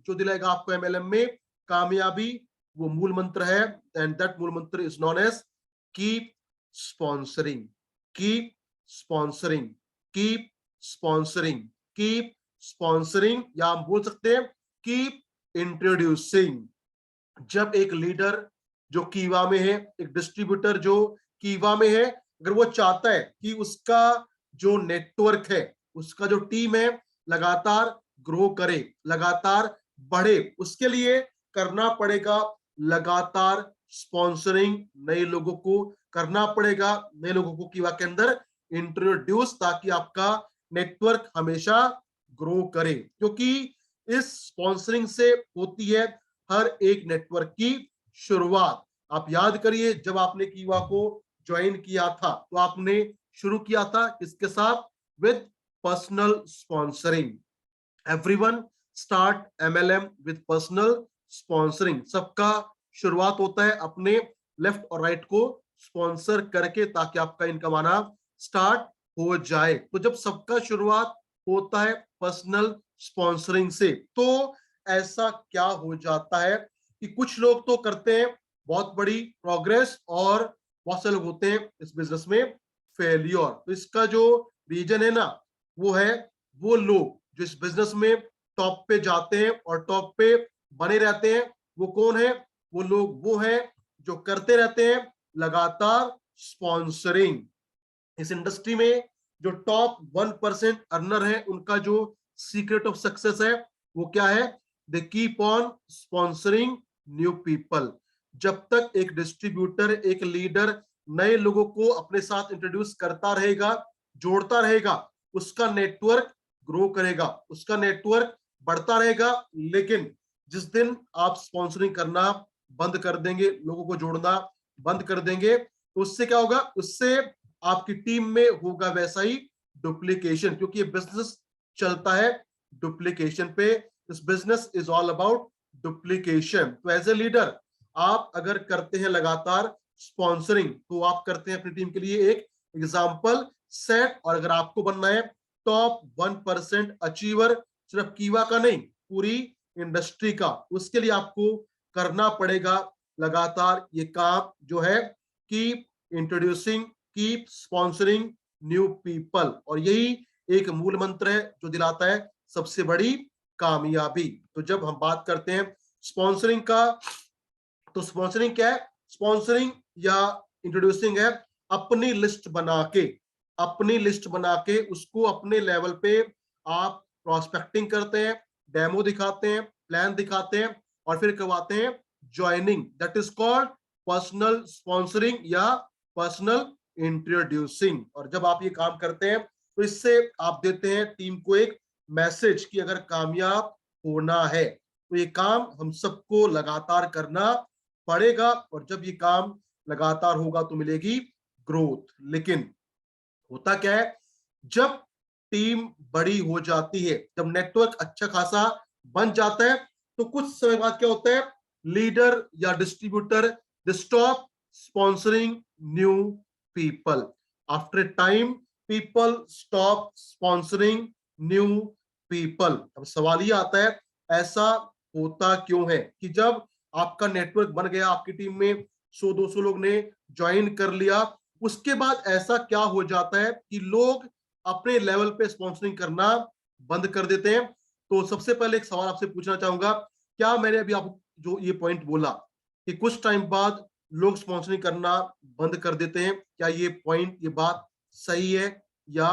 जो दिलाएगा आपको एमएलएम में कामयाबी, वो मूल मंत्र है, एंड दैट मूल मंत्र is known as keep sponsoring, keep sponsoring, keep sponsoring, keep sponsoring, या हम बोल सकते हैं कीप इंट्रोड्यूसिंग। जब एक लीडर जो कीवा में है, एक डिस्ट्रीब्यूटर जो कीवा में है, अगर वो चाहता है कि उसका जो नेटवर्क है, उसका जो टीम है लगातार ग्रो करे, लगातार बढ़े, उसके लिए करना पड़ेगा लगातार स्पॉन्सरिंग, नए लोगों को करना पड़ेगा, नए लोगों को कीवा के अंदर इंट्रोड्यूस, ताकि आपका नेटवर्क हमेशा ग्रो करे, क्योंकि इस स्पॉन्सरिंग से होती है हर एक नेटवर्क की शुरुआत। आप याद करिए, जब आपने कीवा को ज्वाइन किया था तो आपने शुरू किया था किसके साथ? With personal sponsoring. Everyone start MLM with personal sponsoring. सबका शुरुआत होता है अपने लेफ्ट और राइट को स्पॉन्सर करके, ताकि आपका इनकम आना स्टार्ट हो जाए। तो जब सबका शुरुआत होता है पर्सनल स्पॉन्सरिंग से, तो ऐसा क्या हो जाता है कि कुछ लोग तो करते हैं बहुत बड़ी प्रोग्रेस, और बहुत से लोग होते हैं इस बिजनेस में फेलियर। तो इसका जो रीजन है ना, वो है वो लोग जो इस बिजनेस में टॉप पे जाते हैं और टॉप पे बने रहते हैं। वो कौन है? वो लोग वो हैं जो करते रहते हैं लगातार स्पॉन्सरिंग। इस इंडस्ट्री में जो टॉप 1% अर्नर है, उनका जो सीक्रेट ऑफ सक्सेस है वो क्या है? They keep on sponsoring new people. जब तक एक डिस्ट्रीब्यूटर, एक लीडर नए लोगों को अपने साथ इंट्रोड्यूस करता रहेगा, जोड़ता रहेगा, उसका नेटवर्क ग्रो करेगा, उसका नेटवर्क बढ़ता रहेगा। लेकिन जिस दिन आप स्पॉन्सरिंग करना बंद कर देंगे, लोगों को जोड़ना बंद कर देंगे, तो उससे क्या होगा? उससे आपकी टीम में होगा वैसा ही डुप्लीकेशन, क्योंकि ये बिजनेस चलता है डुप्लीकेशन पे। This business is all about duplication. तो एज ए लीडर आप अगर करते हैं लगातार स्पॉन्सरिंग, तो आप करते हैं अपनी टीम के लिए एक एग्जाम्पल सेट। और अगर आपको बनना है टॉप 1% अचीवर, सिर्फ कीवा का नहीं, पूरी इंडस्ट्री का, उसके लिए आपको करना पड़ेगा लगातार ये काम जो है, keep introducing, keep sponsoring new people. और यही एक मूल मंत्र है जो दिलाता है सबसे बड़ी कामयाबी। तो जब हम बात करते हैं स्पॉन्सरिंग का, तो स्पॉन्सरिंग क्या है? स्पॉन्सरिंग या इंट्रोड्यूसिंग है अपनी लिस्ट बना के, अपनी लिस्ट बना के उसको अपने लेवल पे आप प्रोस्पेक्टिंग करते हैं, डेमो दिखाते हैं, प्लान दिखाते हैं, और फिर करवाते हैं joining. That is called personal sponsoring या पर्सनल इंट्रोड्यूसिंग। और जब आप ये काम करते हैं, तो इससे आप देते हैं टीम को एक मैसेज कि अगर कामयाब होना है तो ये काम हम सबको लगातार करना पड़ेगा, और जब ये काम लगातार होगा तो मिलेगी ग्रोथ। लेकिन होता क्या है, जब टीम बड़ी हो जाती है, जब नेटवर्क अच्छा खासा बन जाता है, तो कुछ समय बाद क्या होता है? लीडर या distributor they stop sponsoring new people. After time people stop sponsoring new people. अब सवाल ये आता है, ऐसा होता क्यों है कि जब आपका नेटवर्क बन गया, आपकी टीम में 100-200 लोग ने ज्वाइन कर लिया, उसके बाद ऐसा क्या हो जाता है कि लोग अपने लेवल पे स्पॉन्सरिंग करना बंद कर देते हैं? तो सबसे पहले एक सवाल आपसे पूछना चाहूंगा, क्या मैंने अभी आपको जो ये पॉइंट बोला कि कुछ टाइम बाद लोग स्पॉन्सरिंग करना बंद कर देते हैं, क्या ये पॉइंट, ये बात सही है या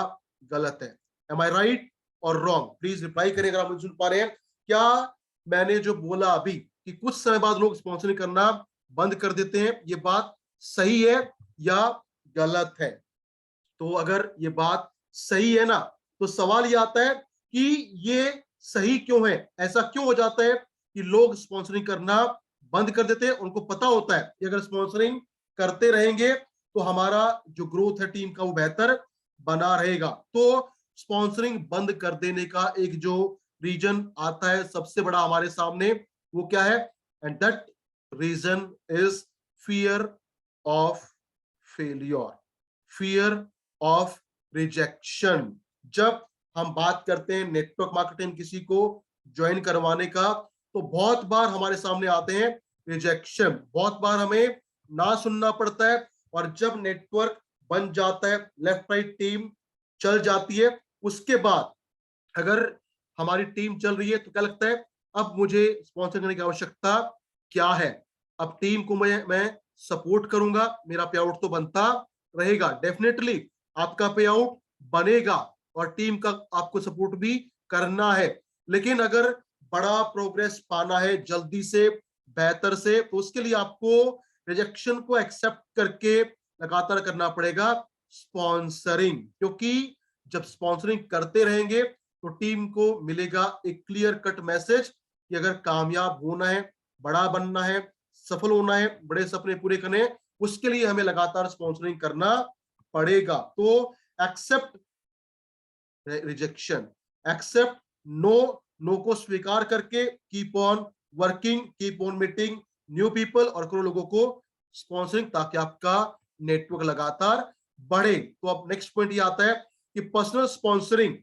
गलत है? एम आई राइट और रॉन्ग? प्लीज रिप्लाई करें अगर आप मुझे सुन पा रहे हैं। क्या मैंने जो बोला अभी कि कुछ समय बाद लोग स्पॉन्सरिंग करना बंद कर देते हैं, ये बात सही है या गलत है? तो अगर ये बात सही है ना, तो सवाल ये आता है कि ये सही क्यों है? ऐसा क्यों हो जाता है कि लोग स्पॉन्सरिंग करना बंद कर देते हैं? उनको पता होता है कि अगर स्पॉन्सरिंग करते रहेंगे तो हमारा जो ग्रोथ है टीम का वो बेहतर बना रहेगा। तो स्पॉन्सरिंग बंद कर देने का एक जो रीजन आता है सबसे बड़ा हमारे सामने, वो क्या है? And that reason is fear of failure, fear of rejection. जब हम बात करते हैं नेटवर्क मार्केटिंग किसी को ज्वाइन करवाने का, तो बहुत बार हमारे सामने आते हैं रिजेक्शन, बहुत बार हमें ना सुनना पड़ता है। और जब नेटवर्क बन जाता है, लेफ्ट राइट टीम चल जाती है, उसके बाद अगर हमारी टीम चल रही है तो क्या लगता है अब मुझे स्पॉन्सर करने की आवश्यकता क्या है। अब टीम को मैं सपोर्ट करूंगा, मेरा पे आउट तो बनता रहेगा, डेफिनेटली आपका पे आउट बनेगा और टीम का आपको सपोर्ट भी करना है। लेकिन अगर बड़ा प्रोग्रेस पाना है जल्दी से, बेहतर से, तो उसके लिए आपको रिजेक्शन को एक्सेप्ट करके लगातार करना पड़ेगा स्पॉन्सरिंग। क्योंकि जब स्पॉन्सरिंग करते रहेंगे तो टीम को मिलेगा एक क्लियर कट मैसेज कि अगर कामयाब होना है, बड़ा बनना है, सफल होना है, बड़े सपने पूरे करने हैं, उसके लिए हमें लगातार स्पॉन्सरिंग करना पड़ेगा। तो accept rejection, accept no, no को स्वीकार करके keep on working, keep on meeting new people और करो लोगों को स्पॉन्सरिंग, ताकि आपका नेटवर्क लगातार बढ़े। तो अब नेक्स्ट पॉइंट ये आता है कि पर्सनल स्पॉन्सरिंग,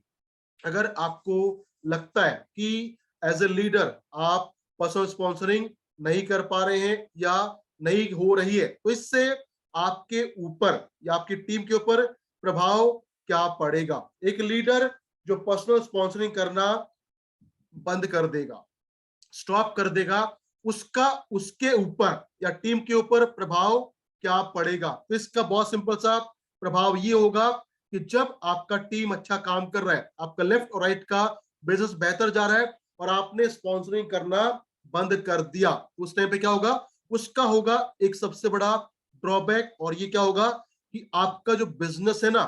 अगर आपको लगता है कि एज ए लीडर आप पर्सनल स्पॉन्सरिंग नहीं कर पा रहे हैं या नहीं हो रही है, तो इससे आपके ऊपर या आपकी टीम के ऊपर प्रभाव क्या पड़ेगा। एक लीडर जो पर्सनल स्पॉन्सरिंग करना बंद कर देगा, स्टॉप कर देगा, उसका उसके ऊपर या टीम के ऊपर प्रभाव क्या पड़ेगा। तो इसका बहुत सिंपल सा प्रभाव ये होगा कि जब आपका टीम अच्छा काम कर रहा है, आपका लेफ्ट और राइट का बिजनेस बेहतर जा रहा है और आपने स्पॉन्सरिंग करना बंद कर दिया, उस टाइम पे क्या होगा, उसका होगा एक सबसे बड़ा ड्रॉबैक। और ये क्या होगा कि आपका जो बिजनेस है ना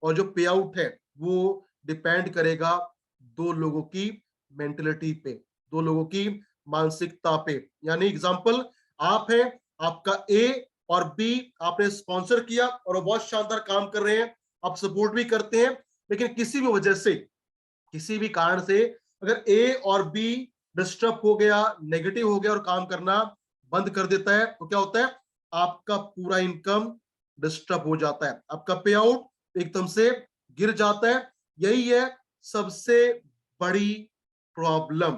और जो पे आउट है वो डिपेंड करेगा दो लोगों की मेंटेलिटी पे, दो लोगों की मानसिकता पे। यानी एग्जांपल, आप हैं, आपका ए और बी आपने स्पॉन्सर किया और वो बहुत शानदार काम कर रहे हैं, आप सपोर्ट भी करते हैं, लेकिन किसी भी वजह से, किसी भी कारण से अगर ए और बी डिस्टर्ब हो गया, नेगेटिव हो गया और काम करना बंद कर देता है, तो क्या होता है, आपका पूरा इनकम डिस्टर्ब हो जाता है, आपका पे आउट एकदम से गिर जाता है। यही है सबसे बड़ी प्रॉब्लम,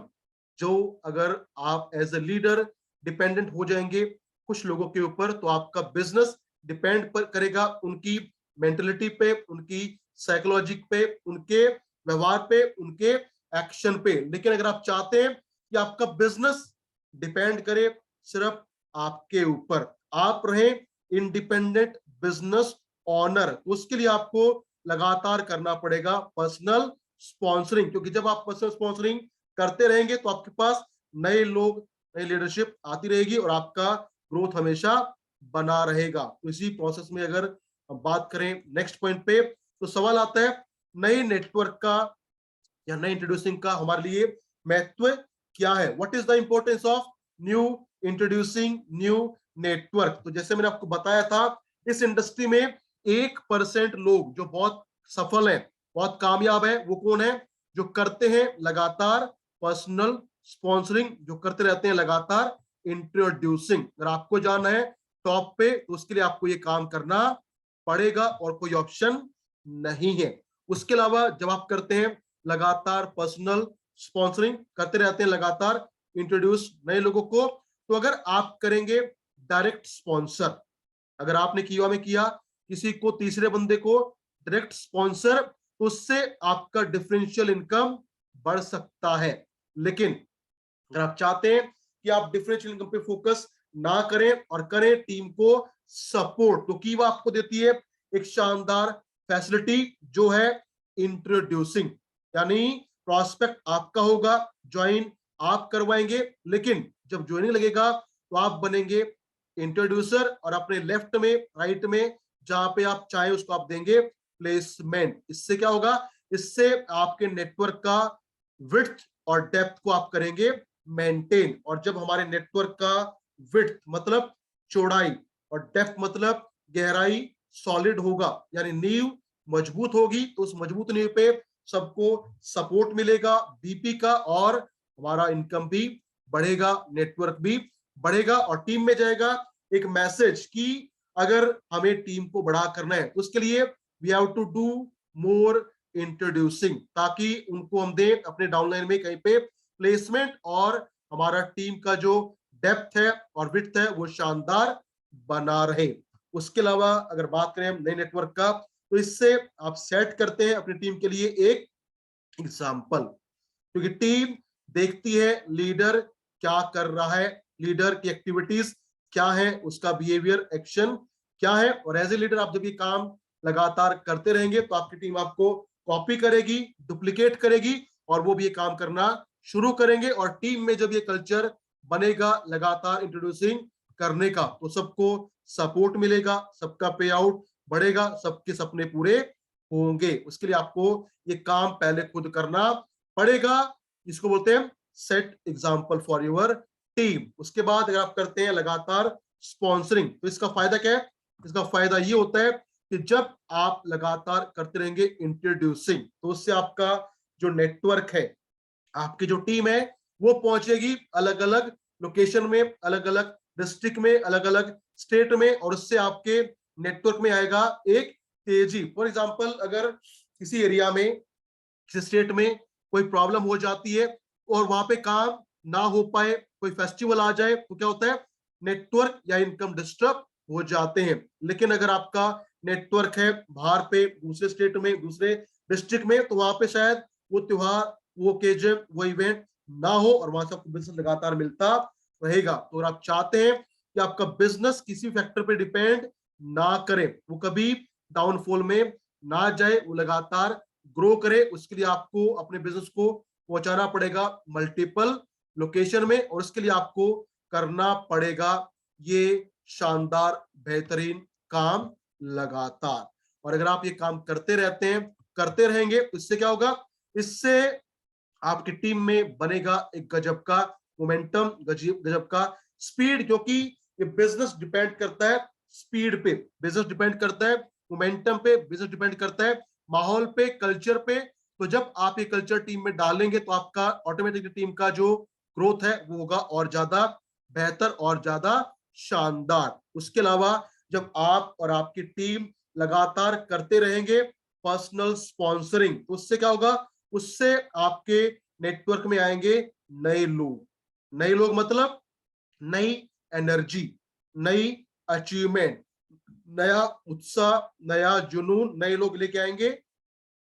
जो अगर आप एज ए लीडर डिपेंडेंट हो जाएंगे कुछ लोगों के ऊपर, तो आपका बिजनेस डिपेंड करेगा उनकी मेंटेलिटी पे, उनकी साइकोलॉजी पे, उनके व्यवहार पे, उनके एक्शन पे। लेकिन अगर आप चाहते हैं कि आपका बिजनेस डिपेंड करे सिर्फ आपके ऊपर, आप रहें इंडिपेंडेंट बिजनेस ऑनर, उसके लिए आपको लगातार करना पड़ेगा पर्सनल स्पॉन्सरिंग। क्योंकि जब आप पर्सनल स्पॉन्सरिंग करते रहेंगे तो आपके पास नए लोग, नई लीडरशिप आती रहेगी और आपका ग्रोथ हमेशा बना रहेगा। तो इसी प्रोसेस में अगर हम बात करें नेक्स्ट पॉइंट पे, तो सवाल आता है नए नेटवर्क का या नए इंट्रोड्यूसिंग का हमारे लिए महत्व क्या है। What is the importance of new introducing new network. तो जैसे मैंने आपको बताया था, इस इंडस्ट्री में 1% लोग जो बहुत सफल हैं, बहुत कामयाब है, वो कौन है, जो करते हैं लगातार पर्सनल स्पॉन्सरिंग, जो करते रहते हैं लगातार इंट्रोड्यूसिंग। अगर आपको जाना है टॉप पे, तो उसके लिए आपको ये काम करना पड़ेगा और कोई ऑप्शन नहीं है। उसके अलावा जब आप करते हैं लगातार पर्सनल स्पॉन्सरिंग, करते रहते हैं लगातार इंट्रोड्यूस नए लोगों को, तो अगर आप करेंगे डायरेक्ट स्पॉन्सर, अगर आपने किया में किया किसी को, तीसरे बंदे को डायरेक्ट स्पॉन्सर, तो उससे आपका डिफरेंशियल इनकम बढ़ सकता है। लेकिन अगर आप चाहते हैं कि आप डिफरेंशियल इनकम पे फोकस ना करें और करें टीम को सपोर्ट, तो कीवा आपको देती है एक शानदार फैसिलिटी जो है इंट्रोड्यूसिंग। यानी प्रॉस्पेक्ट आपका होगा, ज्वाइन आप करवाएंगे, लेकिन जब ज्वाइनिंग लगेगा तो आप बनेंगे इंट्रोड्यूसर और अपने लेफ्ट में, राइट में, जहां पे आप चाहे उसको आप देंगे प्लेसमेंट। इससे क्या होगा, इससे आपके नेटवर्क का विड्थ और डेप्थ को आप करेंगे मेंटेन। और जब हमारे नेटवर्क का विड्थ मतलब चौड़ाई और डेप्थ मतलब गहराई सॉलिड होगा, यानी नींव मजबूत होगी, तो उस मजबूत नींव पे सबको सपोर्ट मिलेगा बीपी का, और हमारा इनकम भी बढ़ेगा, नेटवर्क भी बढ़ेगा और टीम में जाएगा एक मैसेज कि अगर हमें टीम को बड़ा करना है तो उसके लिए we have to do more introducing, ताकि उनको हम दें अपने डाउनलाइन में कहीं पे प्लेसमेंट और हमारा टीम का जो डेप्थ है और विड्थ है वो शानदार बना रहे। उसके अलावा अगर बात करें नए नेटवर्क का, तो इससे आप सेट करते हैं अपनी टीम के लिए एक एग्जाम्पल, क्योंकि टीम देखती है लीडर क्या कर रहा है, लीडर की एक्टिविटीज क्या है, उसका बिहेवियर एक्शन क्या है, और एज ए लीडर आप जब ये काम लगातार करते रहेंगे तो आपकी टीम आपको कॉपी करेगी, डुप्लीकेट करेगी, और वो भी ये काम करना शुरू करेंगे। और टीम में जब ये कल्चर बनेगा लगातार इंट्रोड्यूसिंग करने का, तो सबको सपोर्ट मिलेगा, सबका पे आउट बढ़ेगा, सबके सपने पूरे होंगे। उसके लिए आपको ये काम पहले खुद करना पड़ेगा, इसको बोलते हैं set example for your team. उसके बाद अगर आप करते हैं लगातार स्पॉन्सरिंग, तो इसका फायदा क्या है? इसका फायदा ये होता है कि जब आप लगातार करते रहेंगे इंट्रोड्यूसिंग, तो उससे आपका जो नेटवर्क है, आपकी जो टीम है, वो पहुंचेगी अलग अलग लोकेशन में, अलग अलग डिस्ट्रिक्ट में, अलग अलग स्टेट में, और उससे आपके नेटवर्क में आएगा एक तेजी। फॉर एग्जाम्पल, अगर किसी एरिया में, किसी स्टेट में कोई प्रॉब्लम हो जाती है और वहां पे काम ना हो पाए, कोई फेस्टिवल आ जाए, तो क्या होता है? नेटवर्क या इनकम डिस्टर्ब हो जाते हैं। लेकिन अगर आपका नेटवर्क है बाहर पे, दूसरे स्टेट में, दूसरे डिस्ट्रिक्ट में, तो वहां पे शायद वो त्योहार, वो ओकेजन, वो इवेंट ना हो, और वहां से आपको बिजनेस लगातार मिलता रहेगा। तो अगर आप चाहते हैं कि आपका बिजनेस किसी फैक्टर पे डिपेंड ना करे, वो कभी डाउनफॉल में ना जाए, वो लगातार ग्रो करे, उसके लिए आपको अपने बिजनेस को पहुंचाना पड़ेगा मल्टीपल लोकेशन में, और उसके लिए आपको करना पड़ेगा ये शानदार बेहतरीन काम लगातार। और अगर आप ये काम करते रहते हैं, करते रहेंगे, तो इससे क्या होगा? इससे आपकी टीम में बनेगा एक गजब का मोमेंटम, गजब का स्पीड, क्योंकि ये बिजनेस डिपेंड करता है स्पीड पे, बिजनेस डिपेंड करता है मोमेंटम पे, बिजनेस डिपेंड करता है माहौल पे, कल्चर पे। तो जब आप ये कल्चर टीम में डालेंगे, तो आपका ऑटोमेटिकली टीम का जो ग्रोथ है वो होगा और ज्यादा बेहतर और ज्यादा शानदार। उसके अलावा जब आप और आपकी टीम लगातार करते रहेंगे पर्सनल स्पॉन्सरिंग, तो उससे क्या होगा? उससे आपके नेटवर्क में आएंगे नए लोग। नए लोग मतलब नई एनर्जी, नई अचीवमेंट, नया उत्साह, नया जुनून, नए लोग लेके आएंगे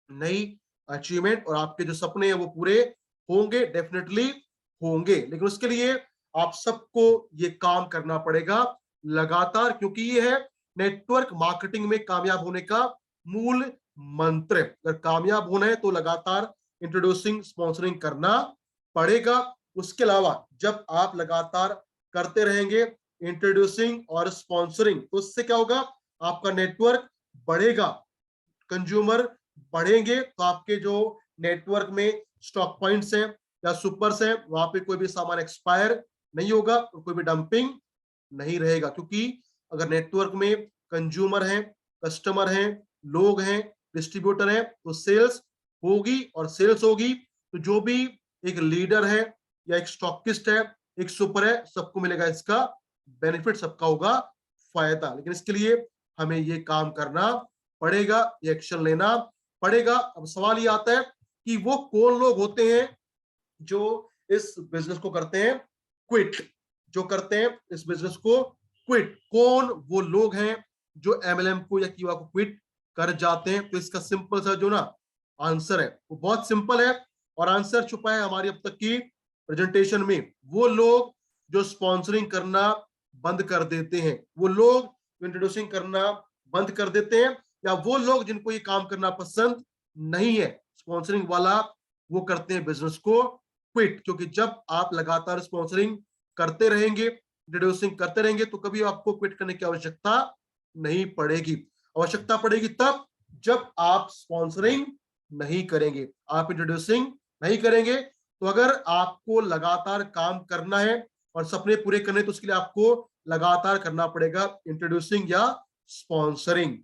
नई अचीवमेंट, और आपके जो सपने हैं वो पूरे होंगे, डेफिनेटली होंगे। लेकिन उसके लिए आप सबको ये काम करना पड़ेगा लगातार, क्योंकि ये है नेटवर्क मार्केटिंग में कामयाब होने का मूल मंत्र। अगर कामयाब होना है तो लगातार इंट्रोड्यूसिंग, स्पॉन्सरिंग करना पड़ेगा। उसके अलावा जब आप लगातार करते रहेंगे इंट्रोड्यूसिंग और स्पॉन्सरिंग, तो उससे क्या होगा? आपका नेटवर्क बढ़ेगा, कंज्यूमर बढ़ेंगे, तो आपके जो नेटवर्क में स्टॉक पॉइंट्स हैं या सुपर्स हैं, वहां पे कोई भी सामान एक्सपायर नहीं होगा और कोई भी डंपिंग नहीं रहेगा। क्योंकि अगर नेटवर्क में कंज्यूमर हैं, कस्टमर हैं, लोग हैं, डिस्ट्रीब्यूटर हैं, तो सेल्स होगी, और सेल्स होगी तो जो भी एक लीडर है या एक स्टॉकिस्ट है, एक सुपर है, सबको मिलेगा इसका बेनिफिट, सबका होगा फायदा। लेकिन इसके लिए हमें ये काम करना पड़ेगा, ये एक्शन लेना पड़ेगा। अब सवाल ये आता है कि वो कौन लोग होते हैं जो इस बिजनेस को करते हैं क्विट, जो करते हैं इस बिजनेस को क्विट? कौन वो लोग हैं जो एमएलएम को या कीवा को क्विट कर जाते हैं? तो इसका सिंपल सा जो ना आंसर है वो बहुत सिंपल है, और आंसर छुपा है हमारी अब तक की प्रेजेंटेशन में। वो लोग जो स्पॉन्सरिंग करना बंद कर देते हैं, वो लोग इंट्रोड्यूसिंग करना बंद कर देते हैं, या वो लोग जिनको ये काम करना पसंद नहीं है स्पॉन्सरिंग वाला, वो करते हैं बिजनेस को क्विट। क्योंकि जब आप लगातार स्पॉन्सरिंग करते रहेंगे, इंट्रोड्यूसिंग करते रहेंगे, तो कभी आपको क्विट करने की आवश्यकता नहीं पड़ेगी। आवश्यकता पड़ेगी तब जब आप स्पॉन्सरिंग नहीं करेंगे, आप इंट्रोड्यूसिंग नहीं करेंगे। तो अगर आपको लगातार काम करना है और सपने पूरे करने, तो उसके लिए आपको लगातार करना पड़ेगा इंट्रोड्यूसिंग या स्पॉन्सरिंग।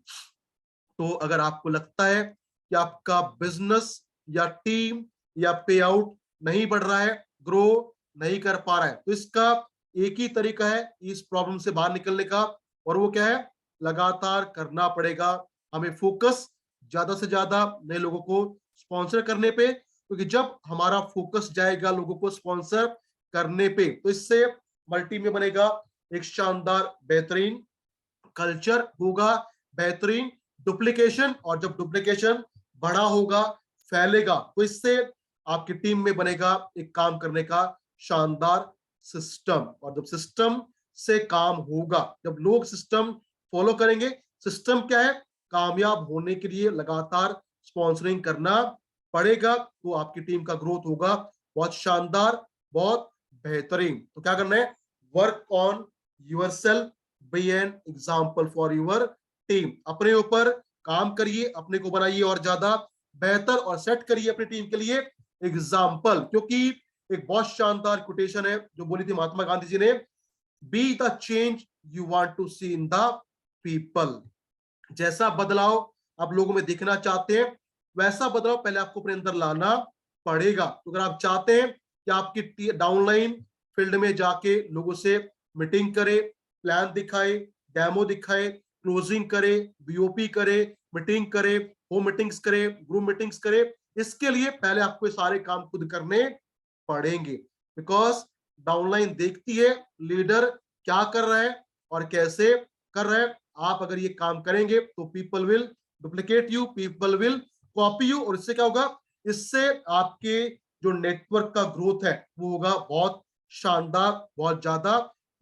तो अगर आपको लगता है कि आपका बिजनेस या टीम या पे आउट नहीं बढ़ रहा है, ग्रो नहीं कर पा रहा है, तो इसका एक ही तरीका है इस प्रॉब्लम से बाहर निकलने का, और वो क्या है? लगातार करना पड़ेगा हमें फोकस ज्यादा से ज्यादा नए लोगों को स्पॉन्सर करने पे। क्योंकि जब हमारा फोकस जाएगा लोगों को स्पॉन्सर करने पे। तो इससे हमारी टीम में बनेगा एक शानदार बेहतरीन कल्चर होगा, बेहतरीन डुप्लीकेशन, और जब डुप्लीकेशन बड़ा होगा, फैलेगा, तो इससे आपकी टीम में बनेगा एक काम करने का शानदार सिस्टम। और जब सिस्टम से काम होगा, जब लोग सिस्टम फॉलो करेंगे, सिस्टम क्या है, कामयाब होने के लिए लगातार स्पॉन्सरिंग करना पड़ेगा, तो आपकी टीम का ग्रोथ होगा बहुत शानदार, बहुत बेहतरीन। तो क्या करना है, work on yourself, be an example for your team. अपने ऊपर काम करिए, अपने को बनाइए और ज्यादा बेहतर, और सेट करिए अपनी टीम के लिए एग्जाम्पल। क्योंकि एक बहुत शानदार कोटेशन है जो बोली थी महात्मा गांधी जी ने, be the change you want to see in the people. जैसा बदलाव आप लोगों में देखना चाहते हैं, वैसा बदलाव पहले आपको अपने अंदर लाना पड़ेगा। तो अगर आप चाहते हैं कि आपकी डाउनलाइन फील्ड में जाके लोगों से मीटिंग करे, प्लान दिखाए, डेमो दिखाए, क्लोजिंग करे, बीओपी करे, मीटिंग करे, होम मीटिंग्स करे, ग्रुप मीटिंग्स करे, इसके लिए पहले आपको ये सारे काम खुद करने पड़ेंगे। बिकॉज डाउनलाइन देखती है लीडर क्या कर रहा है और कैसे कर रहा है। आप अगर ये काम करेंगे तो people will duplicate you, people will copy you, और इससे क्या होगा, इससे आपके जो नेटवर्क का ग्रोथ है वो होगा बहुत शानदार, बहुत ज्यादा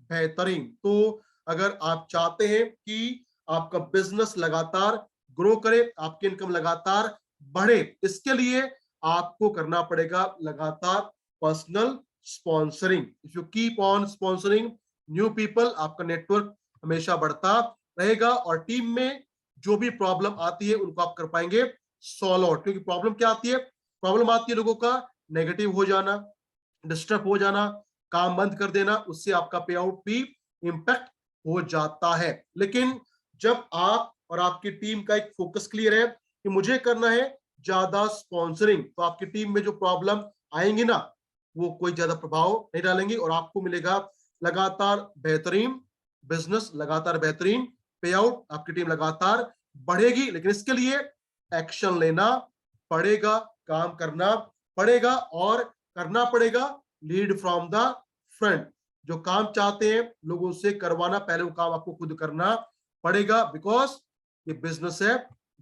बेहतरीन। तो अगर आप चाहते हैं कि आपका बिजनेस लगातार ग्रो करे, आपकी इनकम लगातार बढ़े, इसके लिए आपको करना पड़ेगा लगातार personal sponsoring. If you keep on sponsoring new people, आपका नेटवर्क हमेशा बढ़ता रहेगा, और टीम में जो भी प्रॉब्लम आती है उनको आप कर पाएंगे सॉल्व आउट। क्योंकि प्रॉब्लम क्या आती है, प्रॉब्लम आती है लोगों का नेगेटिव हो जाना, डिस्टर्ब हो जाना, काम बंद कर देना, उससे आपका पे आउट भी इंपैक्ट हो जाता है। लेकिन जब आप और आपकी टीम का एक फोकस क्लियर है कि मुझे करना है ज्यादा स्पॉन्सरिंग, तो आपकी टीम में जो प्रॉब्लम आएंगी ना, वो कोई ज्यादा प्रभाव नहीं डालेंगी, और आपको मिलेगा लगातार बेहतरीन बिजनेस, लगातार बेहतरीन पे आउट, आपकी टीम लगातार बढ़ेगी। लेकिन इसके लिए एक्शन लेना पड़ेगा, काम करना पड़ेगा, और करना पड़ेगा लीड फ्रॉम द फ्रंट। जो काम चाहते हैं लोगों से करवाना, पहले वो काम आपको खुद करना पड़ेगा, बिकॉज ये बिजनेस है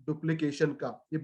डुप्लीकेशन का। ये